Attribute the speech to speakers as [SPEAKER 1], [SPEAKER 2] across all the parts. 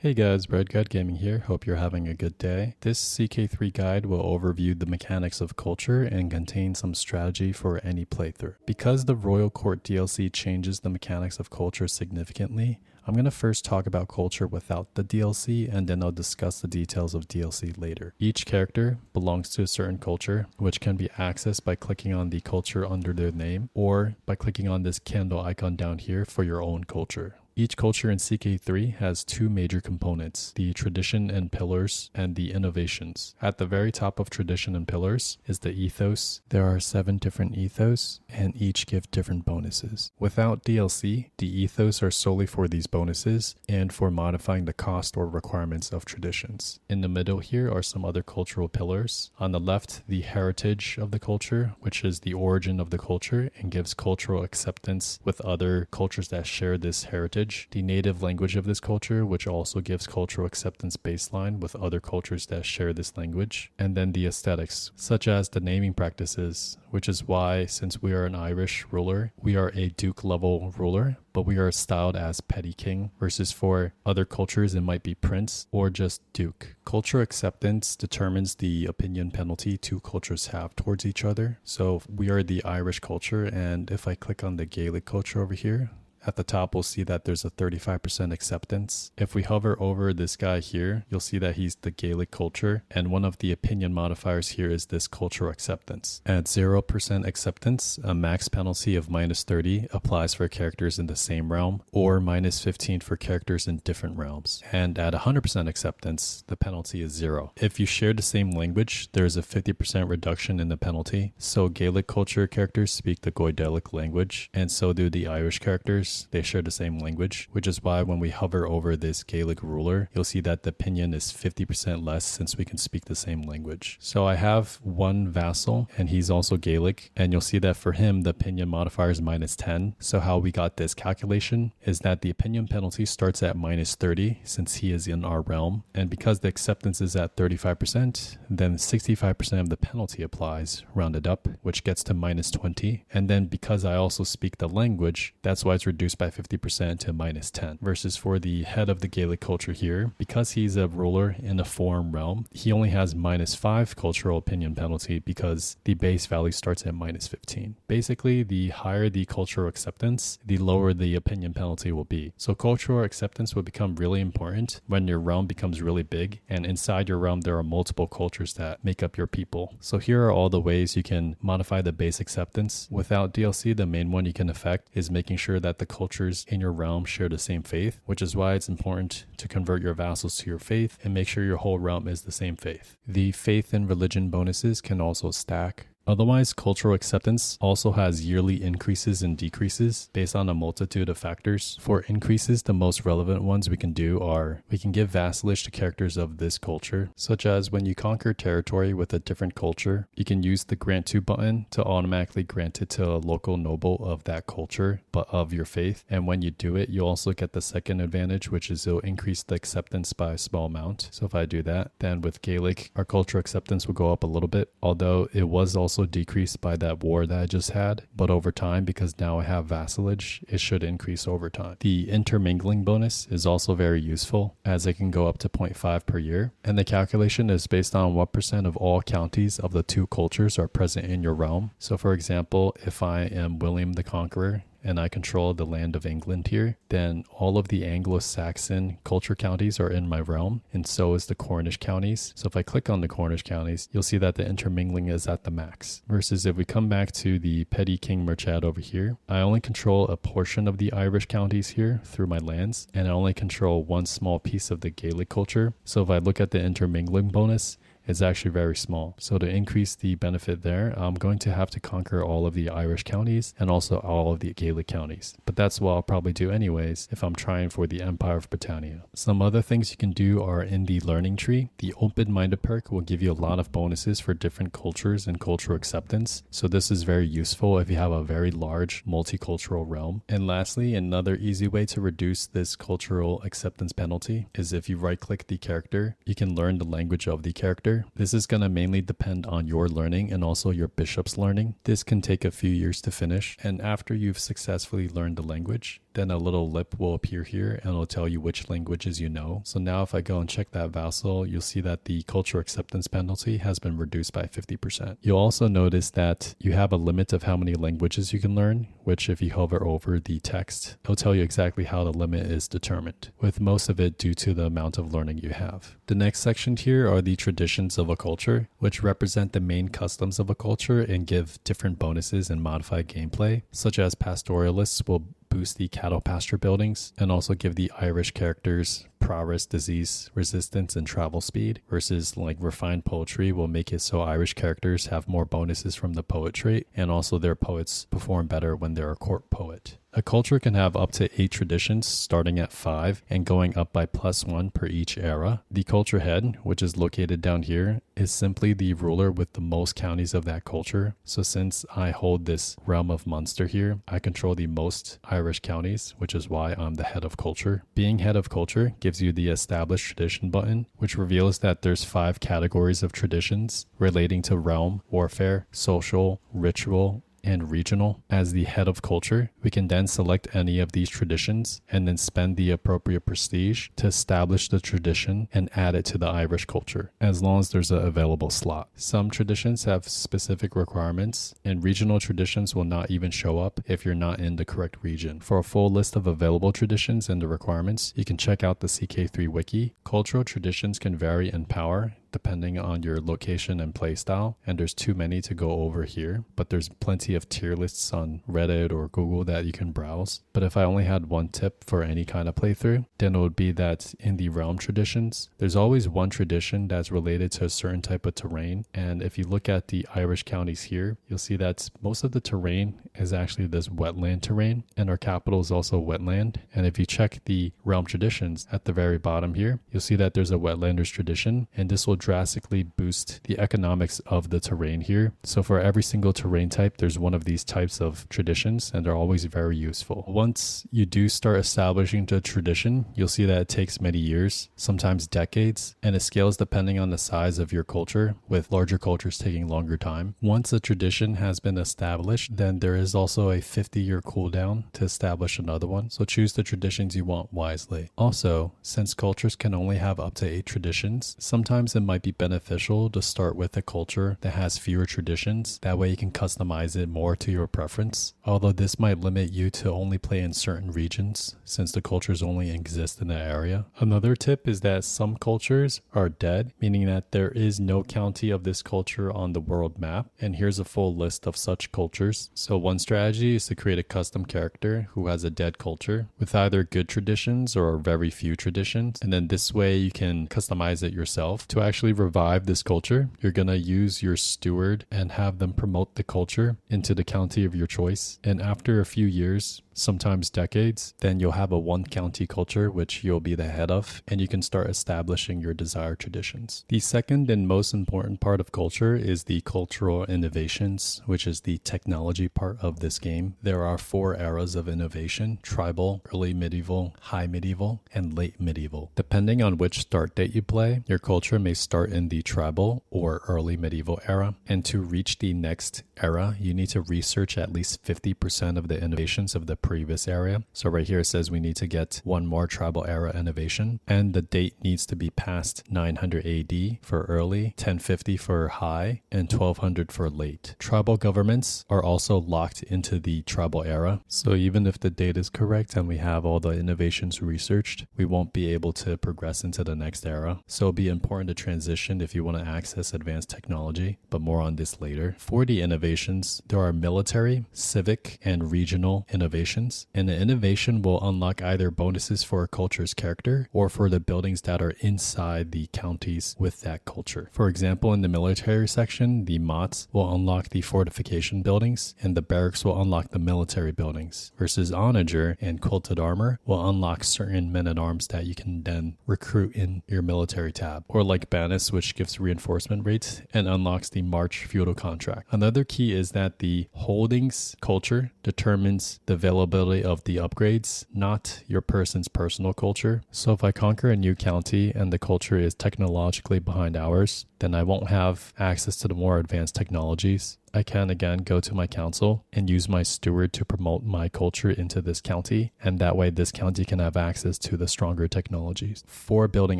[SPEAKER 1] Hey guys, Red Guide Gaming here. Hope you're having a good day. This CK3 guide will overview the mechanics of culture and contain some strategy for any playthrough. Because the Royal Court DLC changes the mechanics of culture significantly, I'm going to first talk about culture without the DLC, and then I'll discuss the details of DLC later. Each character belongs to a certain culture, which can be accessed by clicking on the culture under their name, or by clicking on this candle icon down here for your own culture. Each culture in CK3 has two major components, the tradition and pillars and the innovations. At the very top of tradition and pillars is the ethos. There are 7 different ethos and each give different bonuses. Without DLC, the ethos are solely for these bonuses and for modifying the cost or requirements of traditions. In the middle here are some other cultural pillars. On the left, the heritage of the culture, which is the origin of the culture and gives cultural acceptance with other cultures that share this heritage. The native language of this culture, which also gives cultural acceptance baseline with other cultures that share this language. And then the aesthetics, such as the naming practices, which is why, since we are an Irish ruler, we are a duke level ruler, but we are styled as petty king, versus for other cultures it might be prince or just duke. Cultural acceptance determines the opinion penalty two cultures have towards each other. So we are the Irish culture, and if I click on the Gaelic culture over here, at the top, we'll see that there's a 35% acceptance. If we hover over this guy here, you'll see that he's the Gaelic culture, and one of the opinion modifiers here is this cultural acceptance. At 0% acceptance, a max penalty of -30 applies for characters in the same realm, or -15 for characters in different realms. And at 100% acceptance, the penalty is 0. If you share the same language, there's a 50% reduction in the penalty. So Gaelic culture characters speak the Goidelic language, and so do the Irish characters. They share the same language, which is why when we hover over this Gaelic ruler, you'll see that the opinion is 50% less since we can speak the same language. So I have one vassal and he's also Gaelic, and you'll see that for him the opinion modifier is -10. So how we got this calculation is that the opinion penalty starts at -30 since he is in our realm, and because the acceptance is at 35%, then 65% of the penalty applies, rounded up, which gets to -20. And then because I also speak the language, that's why it's reduced by 50% to -10, versus for the head of the Gaelic culture here, because he's a ruler in a foreign realm, he only has -5 cultural opinion penalty because the base value starts at -15. Basically, the higher the cultural acceptance, the lower the opinion penalty will be. So cultural acceptance will become really important when your realm becomes really big, and inside your realm there are multiple cultures that make up your people. So here are all the ways you can modify the base acceptance. Without DLC, the main one you can affect is making sure that the cultures in your realm share the same faith, which is why it's important to convert your vassals to your faith and make sure your whole realm is the same faith. The faith and religion bonuses can also stack. Otherwise, cultural acceptance also has yearly increases and decreases based on a multitude of factors. For increases, the most relevant ones we can do are we can give vassalage to characters of this culture, such as when you conquer territory with a different culture, you can use the grant to button to automatically grant it to a local noble of that culture, but of your faith. And when you do it, you also get the second advantage, which is it'll increase the acceptance by a small amount. So if I do that, then with Gaelic, our cultural acceptance will go up a little bit, although it was also decreased by that war that I just had, but over time, because now I have vassalage, it should increase over time. The intermingling bonus is also very useful, as it can go up to 0.5 per year, and the calculation is based on what % of all counties of the two cultures are present in your realm. So for example, if I am William the Conqueror and I control the land of England here, then all of the Anglo-Saxon culture counties are in my realm, and so is the Cornish counties. So if I click on the Cornish counties, you'll see that the intermingling is at the max. Versus if we come back to the Petty King Merchad over here, I only control a portion of the Irish counties here through my lands, and I only control one small piece of the Gaelic culture. So if I look at the intermingling bonus, it's actually very small. So to increase the benefit there, I'm going to have to conquer all of the Irish counties and also all of the Gaelic counties. But that's what I'll probably do anyways if I'm trying for the Empire of Britannia. Some other things you can do are in the learning tree. The open-minded perk will give you a lot of bonuses for different cultures and cultural acceptance. So this is very useful if you have a very large multicultural realm. And lastly, another easy way to reduce this cultural acceptance penalty is if you right-click the character, you can learn the language of the character. This is going to mainly depend on your learning and also your bishop's learning. This can take a few years to finish, and after you've successfully learned the language, then a little lip will appear here and it'll tell you which languages you know. So now if I go and check that vassal, you'll see that the culture acceptance penalty has been reduced by 50%. You'll also notice that you have a limit of how many languages you can learn, which if you hover over the text, it'll tell you exactly how the limit is determined, with most of it due to the amount of learning you have. The next section here are the traditions of a culture, which represent the main customs of a culture and give different bonuses and modified gameplay, such as pastoralists will boost the cattle pasture buildings and also give the Irish characters prowess, disease resistance, and travel speed, versus like refined poetry will make it so Irish characters have more bonuses from the poet trait, and also their poets perform better when they're a court poet. A culture can have up to 8 traditions starting at 5 and going up by +1 per each era. The culture head, which is located down here, is simply the ruler with the most counties of that culture. So since I hold this realm of Munster here, I control the most Irish counties, which is why I'm the head of culture. Being head of culture gives you the established tradition button, which reveals that there's 5 categories of traditions relating to realm, warfare, social, ritual, and regional. As the head of culture, we can then select any of these traditions and then spend the appropriate prestige to establish the tradition and add it to the Irish culture, as long as there's an available slot. Some traditions have specific requirements, and regional traditions will not even show up if you're not in the correct region. For a full list of available traditions and the requirements, you can check out the CK3 wiki. Cultural traditions can vary in power depending on your location and playstyle, and there's too many to go over here, but there's plenty of tier lists on Reddit or Google that you can browse. But if I only had one tip for any kind of playthrough, then it would be that in the realm traditions, there's always one tradition that's related to a certain type of terrain, and if you look at the Irish counties here, you'll see that most of the terrain is actually this wetland terrain, and our capital is also wetland. And if you check the realm traditions at the very bottom here, you'll see that there's a wetlanders tradition, and this will drastically boost the economics of the terrain here. So for every single terrain type, there's one of these types of traditions, and they're always very useful. Once you do start establishing the tradition, you'll see that it takes many years, sometimes decades, and it scales depending on the size of your culture, with larger cultures taking longer time. Once a tradition has been established, then there is also a 50-year cooldown to establish another one, so choose the traditions you want wisely. Also, since cultures can only have up to 8 traditions, sometimes it might be beneficial to start with a culture that has fewer traditions. That way you can customize it more to your preference. Although this might limit you to only play in certain regions, since the cultures only exist in that area. Another tip is that some cultures are dead, meaning that there is no county of this culture on the world map. And here's a full list of such cultures. So one strategy is to create a custom character who has a dead culture with either good traditions or very few traditions. And then this way you can customize it yourself. To actually revive this culture, you're gonna use your steward and have them promote the culture into the county of your choice. And after a few years, sometimes decades, then you'll have a 1 county culture which you'll be the head of, and you can start establishing your desired traditions. The second and most important part of culture is the cultural innovations, which is the technology part of this game. There are 4 eras of innovation: tribal, early medieval, high medieval, and late medieval. Depending on which start date you play, your culture may start in the tribal or early medieval era, and to reach the next era, you need to research at least 50% of the innovations of the previous area. So right here it says we need to get 1 more tribal era innovation, and the date needs to be past 900 AD for early, 1050 for high, and 1200 for late. Tribal governments are also locked into the tribal era, so even if the date is correct and we have all the innovations researched, we won't be able to progress into the next era. So it'll be important to transition if you want to access advanced technology, but more on this later. For the innovations, there are military, civic, and regional innovations, and the innovation will unlock either bonuses for a culture's character or for the buildings that are inside the counties with that culture. For example, in the military section, the mots will unlock the fortification buildings, and the barracks will unlock the military buildings, versus onager and quilted armor will unlock certain men-at-arms that you can then recruit in your military tab, or like Banis, which gives reinforcement rates and unlocks the March feudal contract. Another key is that the holdings culture determines the availability of the upgrades, not your person's personal culture. So if I conquer a new county and the culture is technologically behind ours, then I won't have access to the more advanced technologies. I can again go to my council and use my steward to promote my culture into this county, and that way this county can have access to the stronger technologies. For building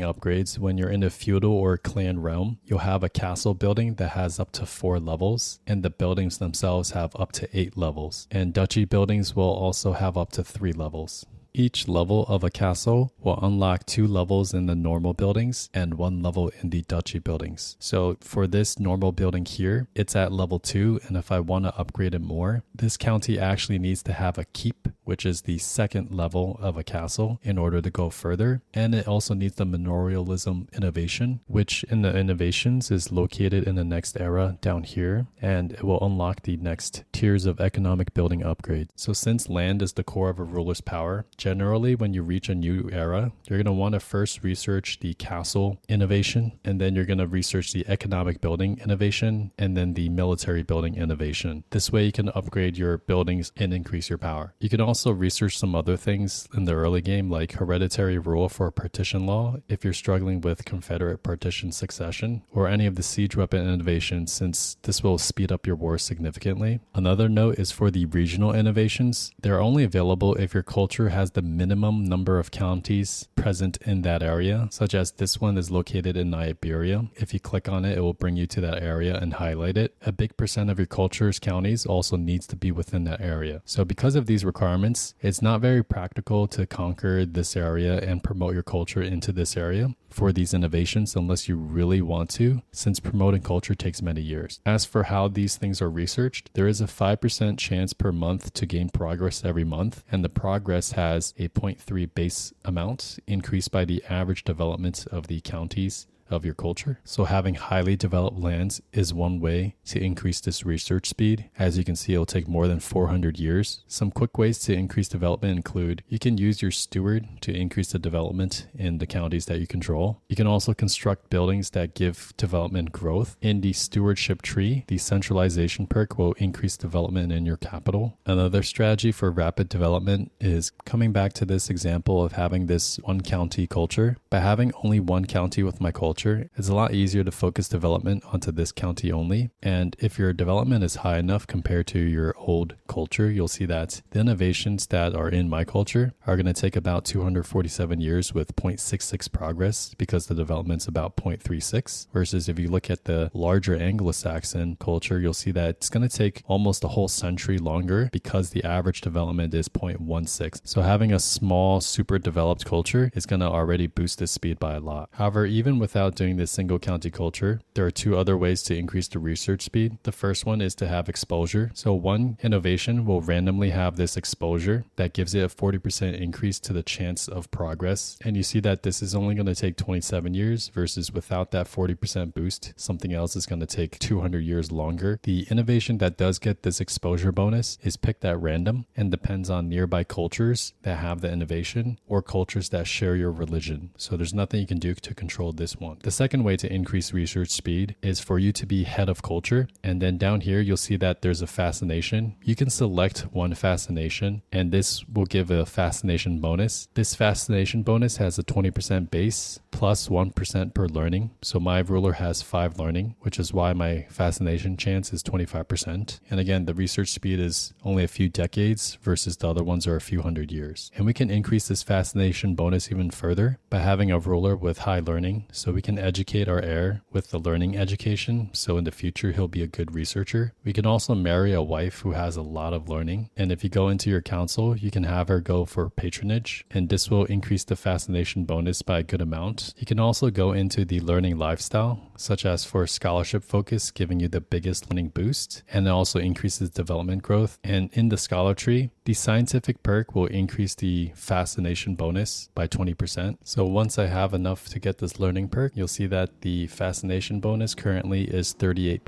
[SPEAKER 1] upgrades, when you're in a feudal or clan realm, you'll have a castle building that has up to 4 levels, and the buildings themselves have up to 8 levels, and duchy buildings will also have up to 3 levels. Each level of a castle will unlock 2 levels in the normal buildings and 1 level in the duchy buildings. So for this normal building here, it's at level 2, and if I want to upgrade it more, this county actually needs to have a keep, which is the 2nd level of a castle, in order to go further. And it also needs the manorialism innovation, which in the innovations is located in the next era down here, and it will unlock the next tiers of economic building upgrades. So since land is the core of a ruler's power, generally when you reach a new era, you're going to want to first research the castle innovation, and then you're going to research the economic building innovation, and then the military building innovation. This way you can upgrade your buildings and increase your power. You can also research some other things in the early game, like hereditary rule for partition law if you're struggling with Confederate partition succession, or any of the siege weapon innovations, since this will speed up your war significantly. Another note is for the regional innovations. They're only available if your culture has the minimum number of counties present in that area, such as this one is located in Iberia. If you click on it, it will bring you to that area and highlight it. A big percent of your culture's counties also needs to be within that area. So because of these requirements, it's not very practical to conquer this area and promote your culture into this area for these innovations unless you really want to, since promoting culture takes many years. As for how these things are researched, there is a 5% chance per month to gain progress every month, and the progress has a 0.3 base amount increased by the average development of the counties of your culture. So having highly developed lands is one way to increase this research speed. As you can see, it'll take more than 400 years. Some quick ways to increase development include you can use your steward to increase the development in the counties that you control. You can also construct buildings that give development growth. In the stewardship tree, the centralization perk will increase development in your capital. Another strategy for rapid development is coming back to this example of having this one county culture. By having only one county with my culture, it's a lot easier to focus development onto this county only. And if your development is high enough compared to your old culture, you'll see that the innovations that are in my culture are going to take about 247 years with 0.66 progress, because the development's about 0.36. Versus if you look at the larger Anglo-Saxon culture, you'll see that it's going to take almost a whole century longer, because the average development is 0.16. So having a small, super developed culture is going to already boost this speed by a lot. However, even without doing this single county culture, there are 2 other ways to increase the research speed. The first one is to have exposure. So one innovation will randomly have this exposure that gives it a 40% increase to the chance of progress. And you see that this is only going to take 27 years versus without that 40% boost, something else is going to take 200 years longer. The innovation that does get this exposure bonus is picked at random and depends on nearby cultures that have the innovation or cultures that share your religion. So there's nothing you can do to control this one. The second way to increase research speed is for you to be head of culture. And then down here, you'll see that there's a fascination. You can select one fascination, and this will give a fascination bonus. This fascination bonus has a 20% base plus 1% per learning. So my ruler has 5 learning, which is why my fascination chance is 25%. And again, the research speed is only a few decades versus the other ones are a few hundred years. And we can increase this fascination bonus even further by having a ruler with high learning. So we can educate our heir with the learning education, so in the future he'll be a good researcher. We can also marry a wife who has a lot of learning, and if you go into your council, you can have her go for patronage, and this will increase the fascination bonus by a good amount. You can also go into the learning lifestyle, such as for scholarship focus, giving you the biggest learning boost, and it also increases development growth. And in the scholar tree, the scientific perk will increase the fascination bonus by 20%. So once I have enough to get this learning perk, you'll see that the fascination bonus currently is 38.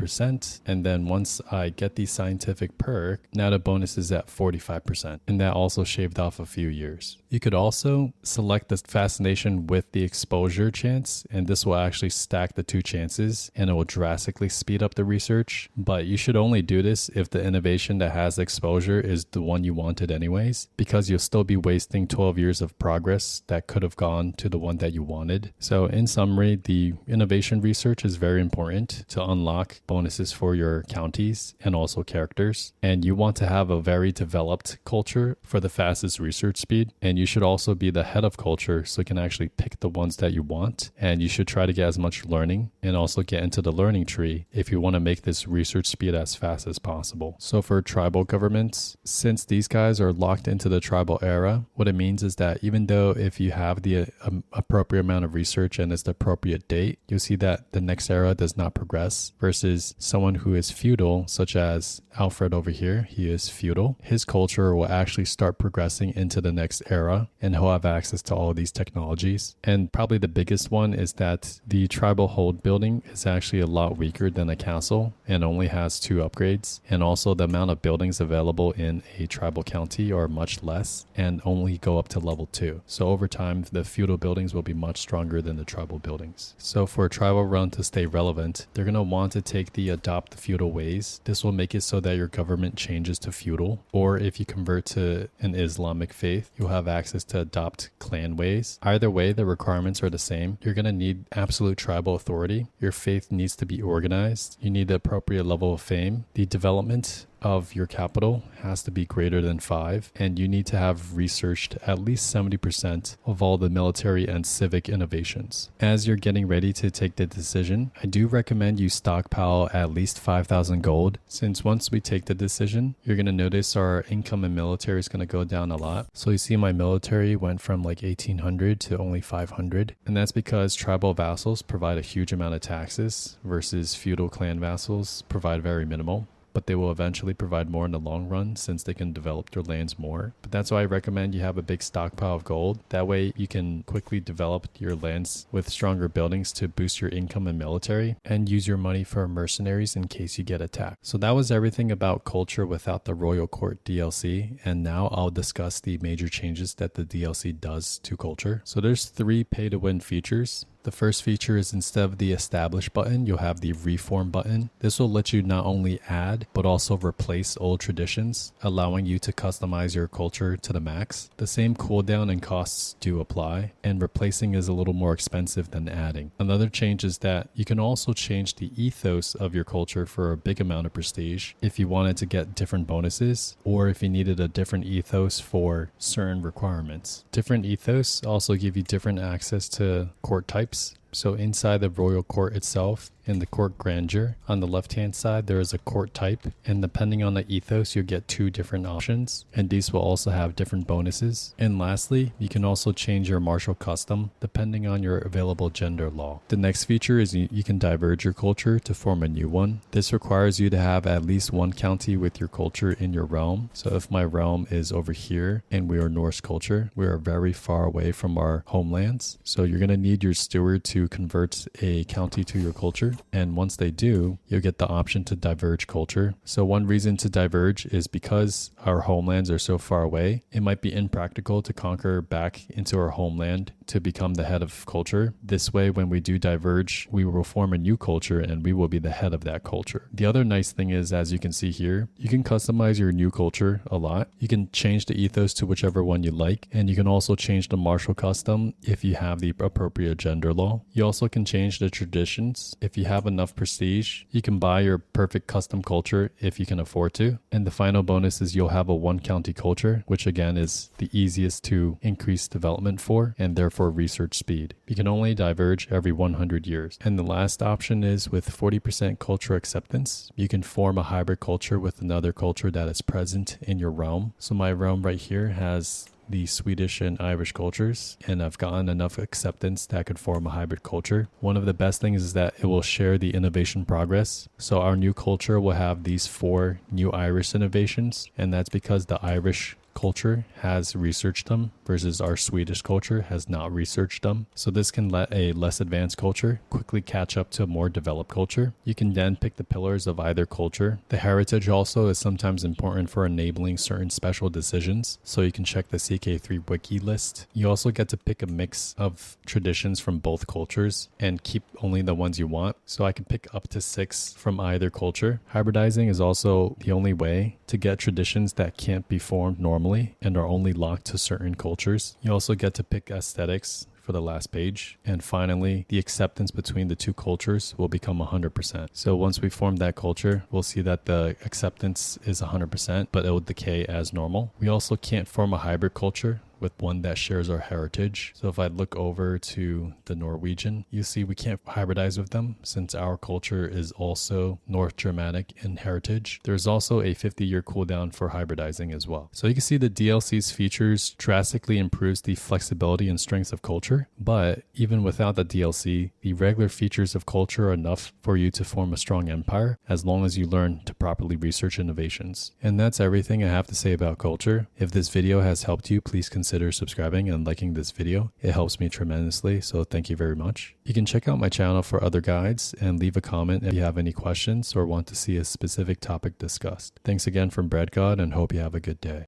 [SPEAKER 1] And then once I get the scientific perk, now the bonus is at 45%. And that also shaved off a few years. You could also select the fascination with the exposure chance, and this will actually stack the 2 chances, and it will drastically speed up the research. But you should only do this if the innovation that has exposure is the one you wanted anyways, because you'll still be wasting 12 years of progress that could have gone to the one that you wanted. So in summary, Additionally, the innovation research is very important to unlock bonuses for your counties and also characters. And you want to have a very developed culture for the fastest research speed. And you should also be the head of culture so you can actually pick the ones that you want. And you should try to get as much learning and also get into the learning tree if you want to make this research speed as fast as possible. So for tribal governments, since these guys are locked into the tribal era, what it means is that even though if you have the appropriate amount of research and it's the appropriate date, you'll see that the next era does not progress versus someone who is feudal, such as Alfred over here. He is feudal. His culture will actually start progressing into the next era and he'll have access to all of these technologies. And probably the biggest one is that the tribal hold building is actually a lot weaker than a castle and only has 2 upgrades. And also the amount of buildings available in a tribal county are much less and only go up to level 2. So over time, the feudal buildings will be much stronger than the tribal buildings. So for a tribal run to stay relevant, they're going to want to take the adopt the feudal ways. This will make it so that your government changes to feudal, or if you convert to an Islamic faith, you'll have access to adopt clan ways. Either way, the requirements are the same. You're going to need absolute tribal authority. Your faith needs to be organized. You need the appropriate level of fame. The development of your capital has to be greater than 5, and you need to have researched at least 70% of all the military and civic innovations. As you're getting ready to take the decision, I do recommend you stockpile at least 5,000 gold, since once we take the decision, you're going to notice our income in military is going to go down a lot. So you see my military went from like 1,800 to only 500, and that's because tribal vassals provide a huge amount of taxes versus feudal clan vassals provide very minimal. But they will eventually provide more in the long run since they can develop their lands more. But that's why I recommend you have a big stockpile of gold. That way you can quickly develop your lands with stronger buildings to boost your income and military and use your money for mercenaries in case you get attacked. So that was everything about culture without the Royal Court DLC. And now I'll discuss the major changes that the DLC does to culture. So there's 3 pay to win features. The first feature is instead of the establish button, you'll have the reform button. This will let you not only add, but also replace old traditions, allowing you to customize your culture to the max. The same cooldown and costs do apply, and replacing is a little more expensive than adding. Another change is that you can also change the ethos of your culture for a big amount of prestige if you wanted to get different bonuses, or if you needed a different ethos for certain requirements. Different ethos also give you different access to court types. So inside the royal court itself, in the court grandeur, on the left hand side there is a court type, and depending on the ethos you'll get 2 different options, and these will also have different bonuses. And lastly, you can also change your martial custom depending on your available gender law. The next feature is you can diverge your culture to form a new one. This requires you to have at least 1 county with your culture in your realm. So if my realm is over here and we are Norse culture, we are very far away from our homelands, so you're going to need your steward to convert a county to your culture. And once they do, you'll get the option to diverge culture. So one reason to diverge is because our homelands are so far away, it might be impractical to conquer back into our homeland to become the head of culture. This way, when we do diverge, we will form a new culture and we will be the head of that culture. The other nice thing is, as you can see here, you can customize your new culture a lot. You can change the ethos to whichever one you like, and you can also change the martial custom if you have the appropriate gender law. You also can change the traditions. If you have enough prestige, you can buy your perfect custom culture if you can afford to. And the final bonus is you'll have a 1 county culture, which again is the easiest to increase development for, and therefore research speed. You can only diverge every 100 years. And the last option is with 40% culture acceptance, you can form a hybrid culture with another culture that is present in your realm. So my realm right here has the Swedish and Irish cultures, and I've gotten enough acceptance that I could form a hybrid culture. One of the best things is that it will share the innovation progress. So our new culture will have these 4 new Irish innovations, and that's because the Irish culture has researched them versus our Swedish culture has not researched them. So this can let a less advanced culture quickly catch up to a more developed culture. You can then pick the pillars of either culture. The heritage also is sometimes important for enabling certain special decisions. So you can check the CK3 wiki list. You also get to pick a mix of traditions from both cultures and keep only the ones you want. So I can pick up to 6 from either culture. Hybridizing is also the only way to get traditions that can't be formed normally and are only locked to certain cultures. You also get to pick aesthetics for the last page. And finally, the acceptance between the two cultures will become 100%. So once we form that culture, we'll see that the acceptance is 100%, but it will decay as normal. We also can't form a hybrid culture with one that shares our heritage. So if I look over to the Norwegian, you see we can't hybridize with them since our culture is also North Germanic in heritage. There's also a 50-year cooldown for hybridizing as well. So you can see the DLC's features drastically improves the flexibility and strengths of culture, but even without the DLC, the regular features of culture are enough for you to form a strong empire as long as you learn to properly research innovations. And that's everything I have to say about culture. If this video has helped you, please consider subscribing and liking this video. It helps me tremendously, so thank you very much. You can check out my channel for other guides and leave a comment if you have any questions or want to see a specific topic discussed. Thanks again from Bread God and hope you have a good day.